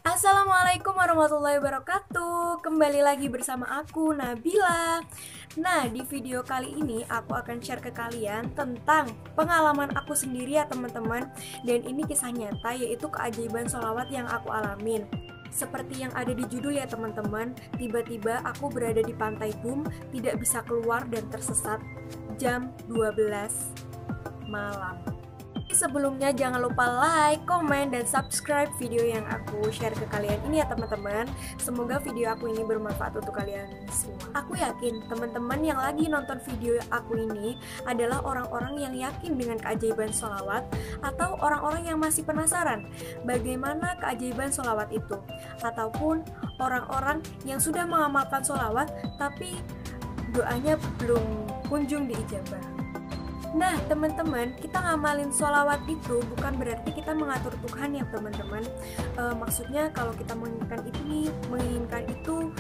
Assalamualaikum warahmatullahi wabarakatuh. Kembali lagi bersama aku Nabila. Nah, di video kali ini aku akan share ke kalian tentang pengalaman aku sendiri ya teman-teman. Dan ini kisah nyata, yaitu keajaiban sholawat yang aku alamin. Seperti yang ada di judul ya teman-teman, tiba-tiba aku berada di Pantai Bum, tidak bisa keluar dan tersesat jam 12 malam. Sebelumnya jangan lupa like, komen, dan subscribe video yang aku share ke kalian ini ya teman-teman. Semoga video aku ini bermanfaat untuk kalian semua. Aku yakin teman-teman yang lagi nonton video aku ini adalah orang-orang yang yakin dengan keajaiban sholawat, atau orang-orang yang masih penasaran bagaimana keajaiban sholawat itu, ataupun orang-orang yang sudah mengamalkan sholawat tapi doanya belum kunjung diijabah. Nah teman-teman, kita ngamalin sholawat itu bukan berarti kita mengatur Tuhan ya teman-teman. Maksudnya kalau kita menginginkan itu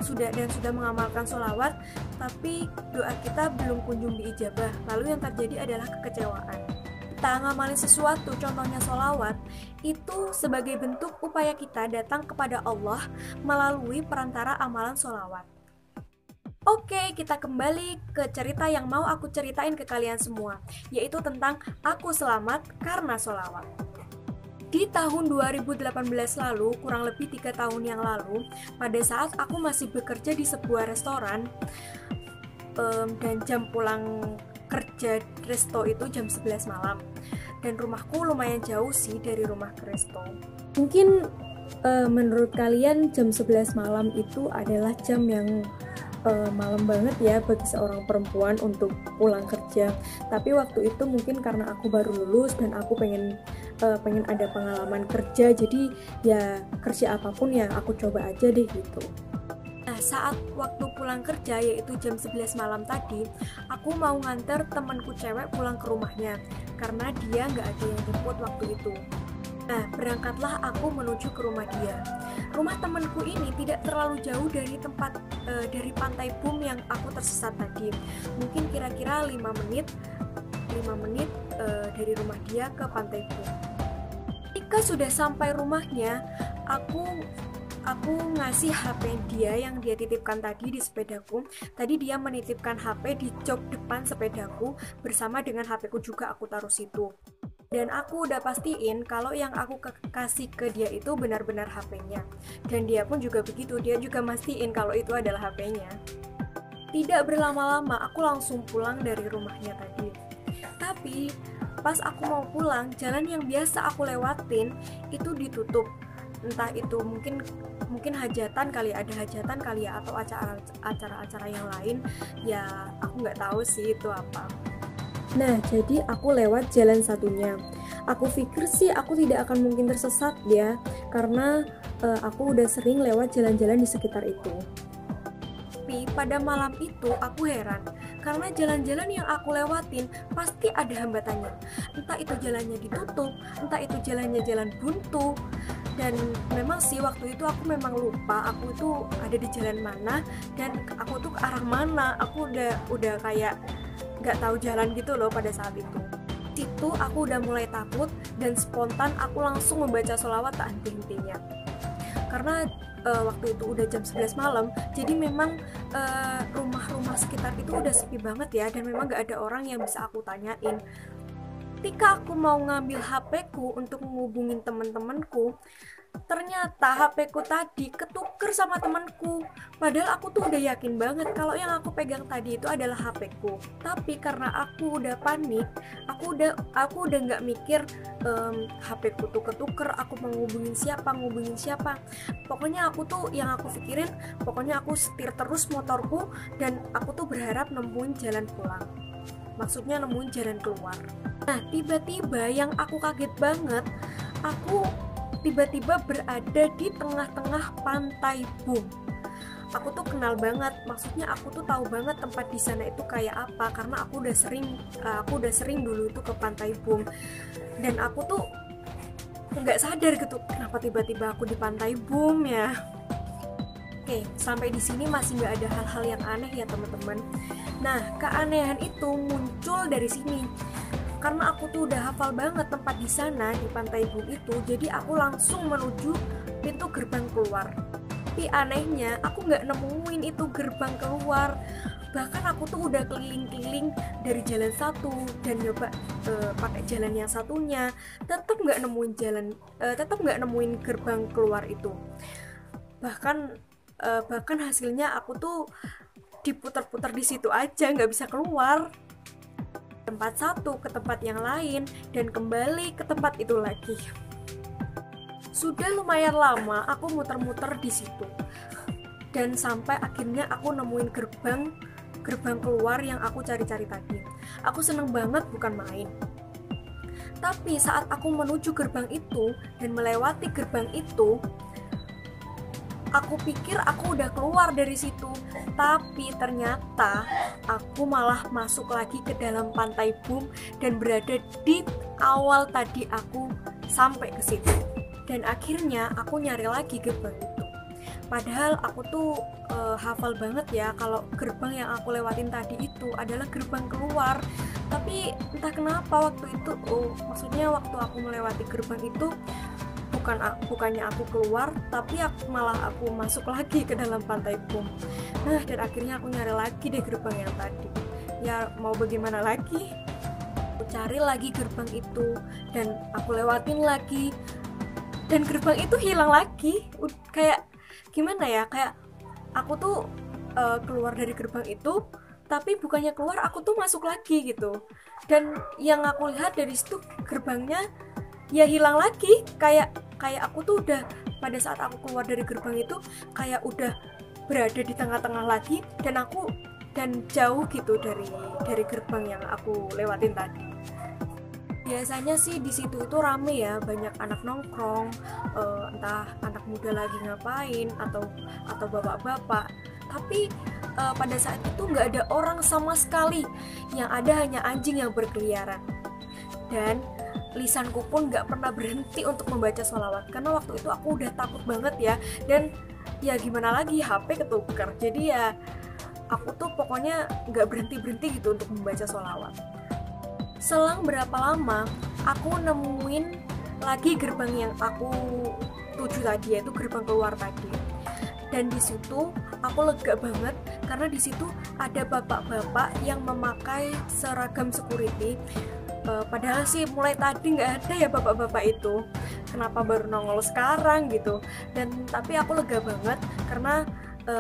sudah mengamalkan sholawat, tapi doa kita belum kunjung diijabah, lalu yang terjadi adalah kekecewaan. Kita ngamalin sesuatu, contohnya sholawat, itu sebagai bentuk upaya kita datang kepada Allah melalui perantara amalan sholawat. Oke, kita kembali ke cerita yang mau aku ceritain ke kalian semua, yaitu tentang aku selamat karena sholawat. Di tahun 2018 lalu, kurang lebih 3 tahun yang lalu, pada saat aku masih bekerja di sebuah restoran, dan jam pulang kerja resto itu jam 11 malam, dan rumahku lumayan jauh sih dari rumah ke resto. Mungkin menurut kalian jam 11 malam itu adalah jam yang malam banget ya bagi seorang perempuan untuk pulang kerja. Tapi waktu itu mungkin karena aku baru lulus dan aku pengen ada pengalaman kerja, jadi ya kerja apapun ya aku coba aja deh gitu. Nah, saat waktu pulang kerja yaitu jam 11 malam tadi, aku mau nganter temanku cewek pulang ke rumahnya karena dia nggak ada yang jemput waktu itu. Nah, berangkatlah aku menuju ke rumah dia. Rumah temanku ini tidak terlalu jauh dari dari Pantai Bum yang aku tersesat tadi. Mungkin kira-kira 5 menit dari rumah dia ke Pantai Bum. Ketika sudah sampai rumahnya, aku ngasih HP dia yang dia titipkan tadi di sepedaku. Tadi dia menitipkan HP di jok depan sepedaku bersama dengan HPku juga aku taruh situ. Dan aku udah pastiin kalau yang aku kasih ke dia itu benar-benar HP-nya. Dan dia pun juga begitu, dia juga mastiin kalau itu adalah HP-nya. Tidak berlama-lama, aku langsung pulang dari rumahnya tadi. Tapi pas aku mau pulang, jalan yang biasa aku lewatin itu ditutup. Entah itu mungkin hajatan kali, ada hajatan kali ya, atau acara-acara yang lain. Ya aku nggak tahu sih itu apa. Nah, jadi aku lewat jalan satunya. Aku pikir sih aku tidak akan mungkin tersesat ya, karena aku udah sering lewat jalan-jalan di sekitar itu. Tapi pada malam itu aku heran, karena jalan-jalan yang aku lewatin pasti ada hambatannya. Entah itu jalannya ditutup, entah itu jalannya jalan buntu. Dan memang sih waktu itu aku memang lupa aku itu ada di jalan mana dan aku tuh ke arah mana. Aku udah kayak gak tahu jalan gitu loh pada saat itu. Situ aku udah mulai takut dan spontan aku langsung membaca sholawat tak henti-hentinya. Karena waktu itu udah jam 11 malam, jadi memang rumah-rumah sekitar itu udah sepi banget ya, dan memang gak ada orang yang bisa aku tanyain. Ketika aku mau ngambil HP-ku untuk menghubungin teman-temanku, ternyata HP-ku tadi ketuker sama temanku. Padahal aku tuh udah yakin banget kalau yang aku pegang tadi itu adalah HP-ku. Tapi karena aku udah panik, aku udah nggak mikir HP-ku tuh ketuker, aku mau ngubungin siapa. Pokoknya yang aku pikirin, pokoknya aku setir terus motorku dan aku tuh berharap nemuin jalan pulang. Maksudnya nemuin jalan keluar. Nah, tiba-tiba yang aku kaget banget, aku tiba-tiba berada di tengah-tengah Pantai Bum. Aku tuh kenal banget, maksudnya aku tuh tahu banget tempat di sana itu kayak apa, karena aku udah sering dulu itu ke Pantai Bum. Dan aku tuh nggak sadar gitu, kenapa tiba-tiba aku di Pantai Bum ya. Oke, sampai di sini masih nggak ada hal-hal yang aneh ya teman-teman. Nah, keanehan itu muncul dari sini. karena aku tuh udah hafal banget tempat di sana di Pantai Bum itu, jadi aku langsung menuju pintu gerbang keluar. Tapi anehnya aku nggak nemuin itu gerbang keluar. Bahkan aku tuh udah keliling-keliling dari jalan satu dan nyoba pakai jalan yang satunya, tetap nggak nemuin gerbang keluar itu. Bahkan hasilnya aku tuh diputar-putar di situ aja, nggak bisa keluar. Tempat satu ke tempat yang lain dan kembali ke tempat itu lagi. Sudah lumayan lama aku muter-muter di situ. Dan sampai akhirnya aku nemuin gerbang keluar yang aku cari-cari tadi. Aku seneng banget, bukan main. Tapi saat aku menuju gerbang itu dan melewati gerbang itu, aku pikir aku udah keluar dari situ, tapi ternyata aku malah masuk lagi ke dalam Pantai Bum dan berada di awal tadi aku sampai ke situ. Dan akhirnya aku nyari lagi gerbang itu. Padahal aku tuh hafal banget ya kalau gerbang yang aku lewatin tadi itu adalah gerbang keluar. Tapi entah kenapa waktu itu, maksudnya waktu aku melewati gerbang itu bukannya aku keluar, tapi aku masuk lagi ke dalam Pantai Bum. Nah, dan akhirnya aku nyari lagi deh gerbang yang tadi. Ya mau bagaimana lagi? Aku cari lagi gerbang itu dan aku lewatin lagi. Dan gerbang itu hilang lagi. Kayak gimana ya? Kayak aku tuh keluar dari gerbang itu, tapi bukannya keluar, aku tuh masuk lagi gitu. Dan yang aku lihat dari situ gerbangnya ya hilang lagi. Kayak aku tuh udah, pada saat aku keluar dari gerbang itu kayak udah berada di tengah-tengah lagi dan jauh gitu dari gerbang yang aku lewatin tadi. Biasanya sih di situ itu rame ya, banyak anak nongkrong, entah anak muda lagi ngapain atau bapak-bapak. Tapi pada saat itu nggak ada orang sama sekali, yang ada hanya anjing yang berkeliaran. Dan lisanku pun nggak pernah berhenti untuk membaca sholawat, karena waktu itu aku udah takut banget ya. Dan ya gimana lagi, HP ketukar, jadi ya aku tuh pokoknya nggak berhenti gitu untuk membaca sholawat. Selang berapa lama aku nemuin lagi gerbang yang aku tuju tadi, yaitu gerbang keluar tadi. Dan di situ aku lega banget karena di situ ada bapak-bapak yang memakai seragam security. Padahal sih mulai tadi nggak ada ya bapak-bapak itu, kenapa baru nongol sekarang gitu. Tapi aku lega banget karena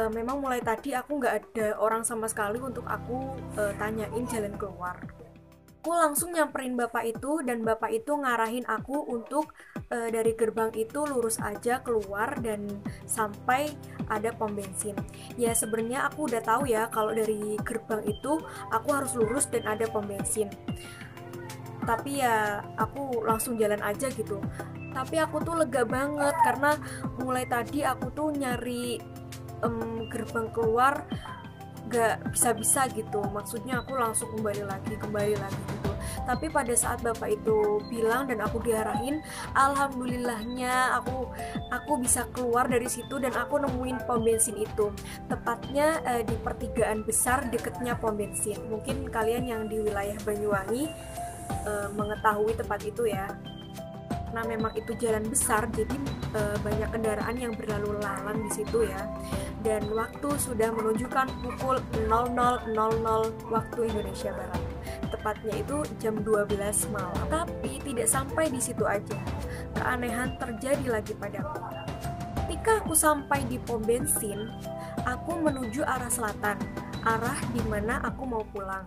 memang mulai tadi aku nggak ada orang sama sekali untuk aku tanyain jalan keluar. Aku langsung nyamperin bapak itu dan bapak itu ngarahin aku untuk dari gerbang itu lurus aja keluar dan sampai ada pom bensin. Ya sebenarnya aku udah tahu ya kalau dari gerbang itu aku harus lurus dan ada pom bensin. Tapi ya aku langsung jalan aja gitu. Tapi aku tuh lega banget karena mulai tadi aku tuh nyari gerbang keluar gak bisa-bisa gitu, maksudnya aku langsung kembali lagi gitu. Tapi pada saat bapak itu bilang dan aku diarahin, alhamdulillahnya aku bisa keluar dari situ dan aku nemuin pom bensin itu, tepatnya di pertigaan besar deketnya pom bensin. Mungkin kalian yang di wilayah Banyuwangi mengetahui tempat itu ya. Nah memang itu jalan besar, jadi banyak kendaraan yang berlalu lalang di situ ya. Dan waktu sudah menunjukkan pukul 00.00 waktu Indonesia Barat. Tepatnya itu jam 12 malam. Tapi tidak sampai di situ aja. Keanehan terjadi lagi padaku. Ketika aku sampai di pom bensin, aku menuju arah selatan, arah di mana aku mau pulang.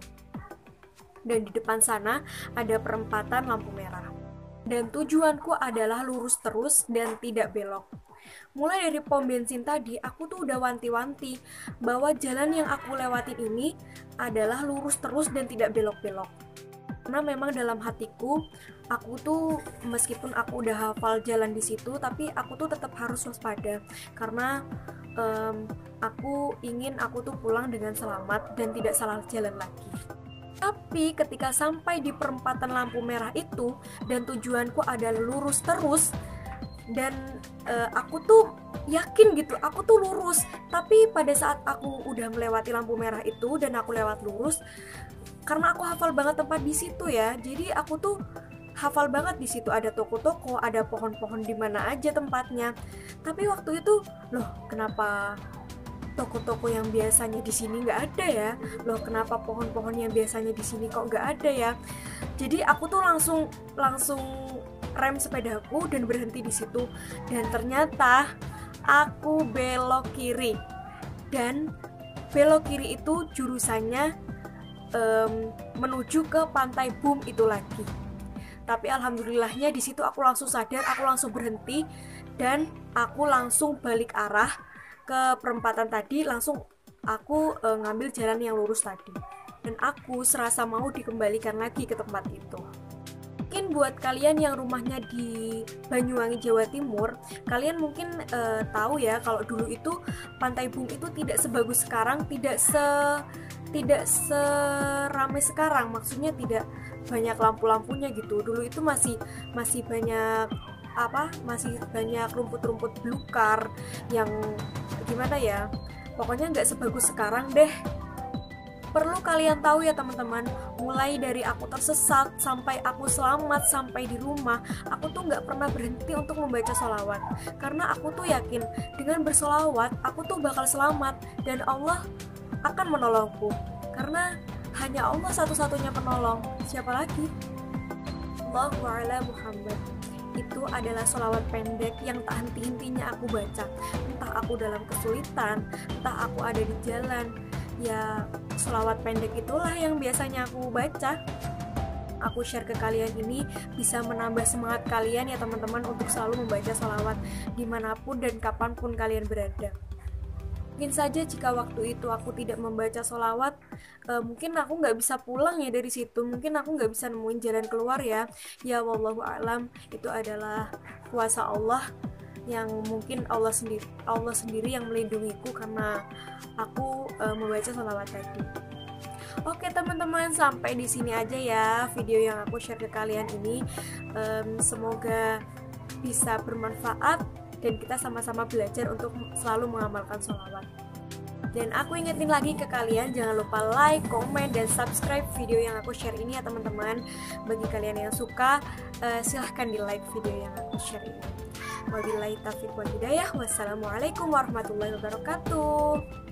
Dan di depan sana ada perempatan lampu merah. Dan tujuanku adalah lurus terus dan tidak belok. Mulai dari pom bensin tadi, aku tuh udah wanti-wanti bahwa jalan yang aku lewatin ini adalah lurus terus dan tidak belok-belok. Karena memang dalam hatiku, aku tuh meskipun aku udah hafal jalan di situ, tapi aku tuh tetap harus waspada. Karena aku ingin aku tuh pulang dengan selamat dan tidak salah jalan lagi. Tapi ketika sampai di perempatan lampu merah itu dan tujuanku adalah lurus terus dan aku tuh yakin gitu, aku tuh lurus. Tapi pada saat aku udah melewati lampu merah itu dan aku lewat lurus, karena aku hafal banget tempat di situ ya, jadi aku tuh hafal banget di situ ada toko-toko, ada pohon-pohon di mana aja tempatnya. Tapi waktu itu, loh kenapa toko-toko yang biasanya di sini nggak ada ya? Loh kenapa pohon-pohon yang biasanya di sini kok nggak ada ya? Jadi aku tuh langsung rem sepedaku dan berhenti di situ. Dan ternyata aku belok kiri. Dan belok kiri itu jurusannya menuju ke Pantai Boom itu lagi. Tapi alhamdulillahnya di situ aku langsung sadar, aku langsung berhenti dan aku langsung balik arah ke perempatan tadi, langsung aku ngambil jalan yang lurus tadi. Dan aku serasa mau dikembalikan lagi ke tempat itu. Mungkin buat kalian yang rumahnya di Banyuwangi, Jawa Timur, kalian mungkin tahu ya kalau dulu itu Pantai Boom itu tidak sebagus sekarang, tidak seramai sekarang, maksudnya tidak banyak lampu-lampunya gitu. Dulu itu masih banyak masih banyak rumput-rumput belukar yang gimana ya, pokoknya nggak sebagus sekarang deh. Perlu kalian tahu ya teman-teman, mulai dari aku tersesat sampai aku selamat sampai di rumah, aku tuh nggak pernah berhenti untuk membaca sholawat. Karena aku tuh yakin dengan bersolawat aku tuh bakal selamat dan Allah akan menolongku. Karena hanya Allah satu-satunya penolong, siapa lagi? Allahu a'la Muhammad. Itu adalah sholawat pendek yang tak henti-hentinya aku baca. Entah aku dalam kesulitan, entah aku ada di jalan, ya sholawat pendek itulah yang biasanya aku baca. Aku share ke kalian ini bisa menambah semangat kalian ya teman-teman untuk selalu membaca sholawat dimanapun dan kapanpun kalian berada. Mungkin saja jika waktu itu aku tidak membaca sholawat, mungkin aku nggak bisa pulang ya dari situ, mungkin aku nggak bisa nemuin jalan keluar ya. Ya wallahu a'lam, itu adalah kuasa Allah yang mungkin Allah sendiri yang melindungiku karena aku membaca sholawat tadi. Oke teman-teman, sampai di sini aja ya video yang aku share ke kalian ini. Semoga bisa bermanfaat dan kita sama-sama belajar untuk selalu mengamalkan sholawat. Dan aku ingetin lagi ke kalian, jangan lupa like, komen, dan subscribe video yang aku share ini ya teman-teman. Bagi kalian yang suka, silahkan di like video yang aku share ini. Wabillahi taufiq wal hidayah. Wassalamualaikum warahmatullahi wabarakatuh.